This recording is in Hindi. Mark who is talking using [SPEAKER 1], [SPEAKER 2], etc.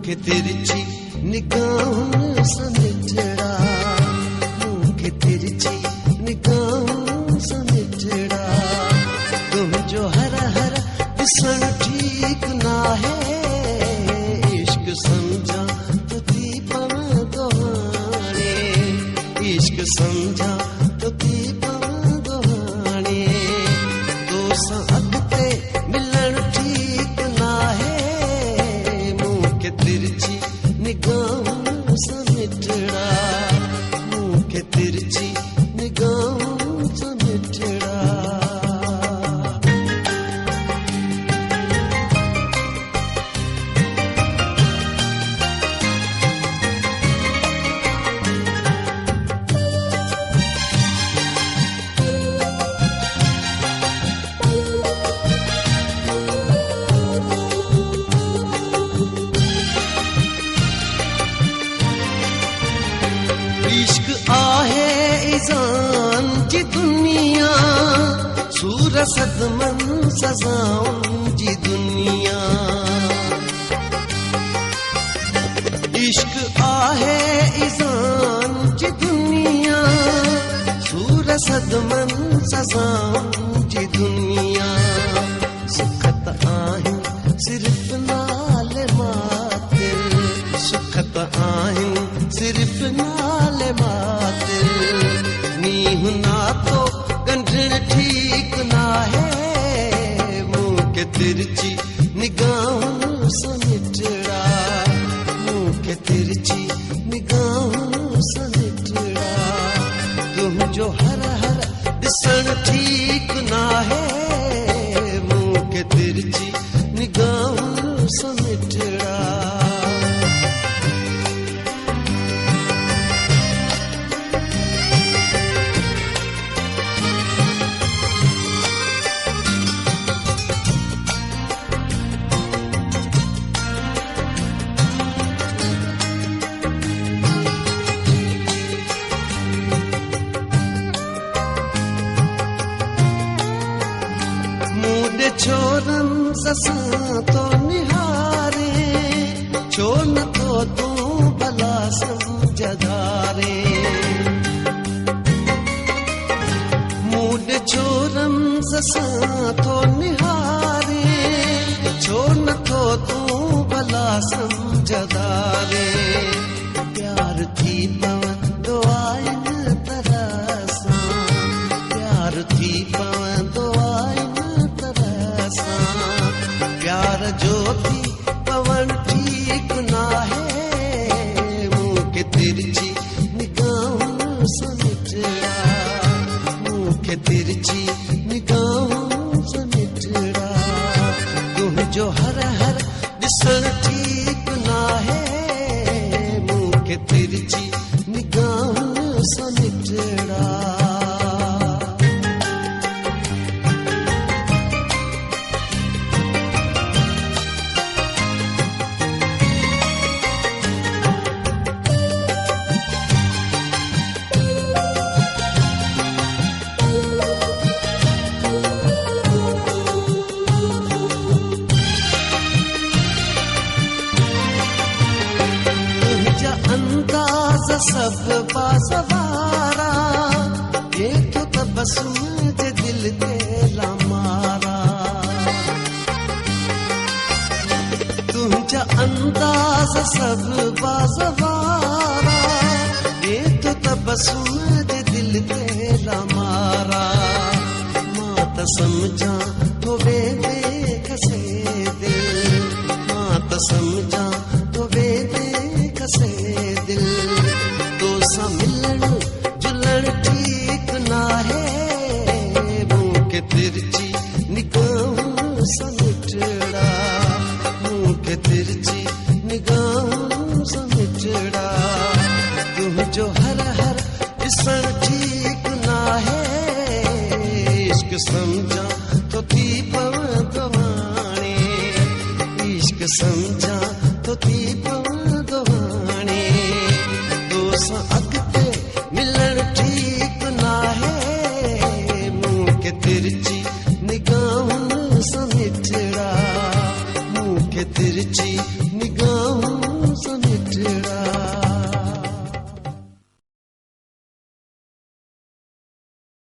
[SPEAKER 1] खे तिरछी निगाहों समिटड़ा, मुँह के तिरछी निगाहों समिटड़ा। तुम जो हरा हरा दिसण ठीक ना है, इश्क समझा तो थी पवन दोहाने, इश्क समझा तो थी पवन दोहाने। तो साथ मिलन ठीक ना है, मुँह के तिरछी निगाहों समिटड़ा, मुँह के तिरछी निगाहों समिटड़ा। इश्क आहे इज़ान जी दुनिया, सूर सदमन सजाऊं जी दुनिया। इश्क आहे इज़ान जी दुनिया, सूर सदमन सजाऊं जी दुनिया। सुखत आहिन सिर्फ नाल मातिल, सुखत आहिन सिर्फ नाल मातिल। नीहु ना तो गंढण ठीक ना है, मुँह के तिरछी निगाहों समिटड़ा, मुँह के तिरछी निगाहों समिटड़ा। तुम जो हरा हरा दिसण ठीक ना है, मुँह के तिरछी निगाहों समिटड़ा। छोरन ससां तो निहारे, छो न तो तू भला समझदारे। मूड छोरन ससां तो निहारे, छो न तो तू भला समझदारे। प्यार थी पवन दो आइन तरसा, प्यार थी पवन दो आइन प्यार जो थी पवन ठीक ना है, मुँह के तिरछी निगाहों समिटड़ा, मुँह के तिरछी निगाहों समिटड़ा। तुम जो हर हर दिसण ठीक ना है, मुँह के तिरछी निगाहों समिटड़ा। अंदाज सब बाज़वारा, ये तो तबस्सुम जे दिल ते लामारा। तुझा अंदाज सब बाज़वारा, ये तो तबस्सुम जे दिल ते लामारा। मां त समझा तो वे कसे दिल, मां त समझा तो वे कसे दिल। तो सा मिलन जुलण ठीक ना है, मुँह के तिरछी निगाहों समिटड़ा, मुँह के तिरछी निगाहों समिटड़ा। तुम जो हर हर दिसण ठीक ना है, इश्क समझा तो थी पवन दोहाने, इश्क समझा तो थी पवन दोहाने। तो सा अगते मिलन ठीक ना है, मुँह के तिरछी निगाहों समिटड़ा, मुँह के तिरछी निगाहों